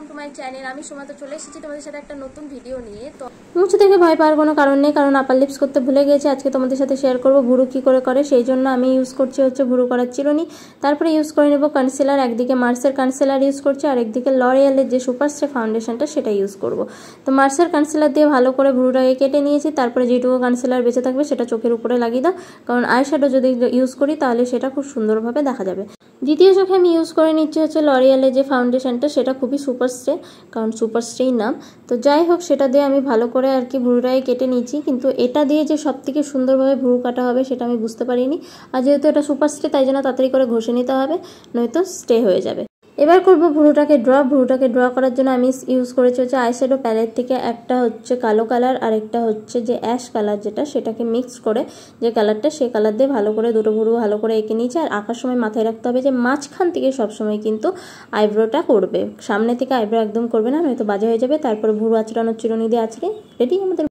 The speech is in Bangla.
Welcome to my channel. আমি সোমা তো চলে এসেছি তোমাদের সাথে একটা নতুন ভিডিও নিয়ে। তো মুছে থেকে ভয় পাওয়ার কোনো কারণ নেই, কারণ আপার লিপস করতে ভুলে গেছি। আজকে তোমাদের সাথে শেয়ার করব ভুরু কী করে সেই জন্য আমি ইউজ করছি হচ্ছে ভুরু করার চিরুনি। তারপরে ইউজ করে নেব কনসিলার। একদিকে মার্সের কনসিলার ইউজ করছি আর একদিকে লরিয়ালের যে সুপার স্টে ফাউন্ডেশনটা সেটা ইউজ করব। তো মার্সের কনসিলার দিয়ে ভালো করে ভুরুটাকে কেটে নিয়েছি। তারপরে যেটুকু কনসিলার বেঁচে থাকবে সেটা চোখের উপরে লাগিয়ে দাও, কারণ আই শ্যাডো যদি ইউজ করি তাহলে সেটা খুব সুন্দরভাবে দেখা যাবে। দ্বিতীয় চোখে আমি ইউজ করে নিচ্ছি হচ্ছে লরিয়ালের যে ফাউন্ডেশনটা, সেটা খুবই সুপার স্টে, কারণ সুপার স্টেই নাম। তো যাই হোক, সেটা দিয়ে আমি ভালো করে আর কি ভুরুটাকে কেটে নিচ্ছি, কিন্তু এটা দিয়ে যে সব থেকে সুন্দরভাবে ভুরু কাটা হবে সেটা আমি বুঝতে পারিনি। আর যেহেতু এটা সুপার স্টে তাই জন্য তাড়াতাড়ি করে ঘষে নিতে হবে, নয়তো স্টে হয়ে যাবে। এবার করব ভুরুটাকে ড্র করার জন্য আমি ইউজ করেছি হচ্ছে আইশ্যাডো প্যালেট থেকে একটা হচ্ছে কালো কালার আর একটা হচ্ছে যে অ্যাশ কালার, যেটা সেটাকে মিক্স করে যে কালারটা, সেই কালার দিয়ে ভালো করে দুটো ভুরু ভালো করে এঁকে নিয়েছি। আর আঁকার সময় মাথায় রাখতে হবে যে মাঝখান থেকে সবসময় কিন্তু আইব্রোটা করবে, সামনে থেকে আইব্রো একদম করবে না, নয়তো বাজে হয়ে যাবে। তারপরে ভুরু আঁচড়ানোর চিরুনি দিয়ে আঁচড়ে রেডি আমাদের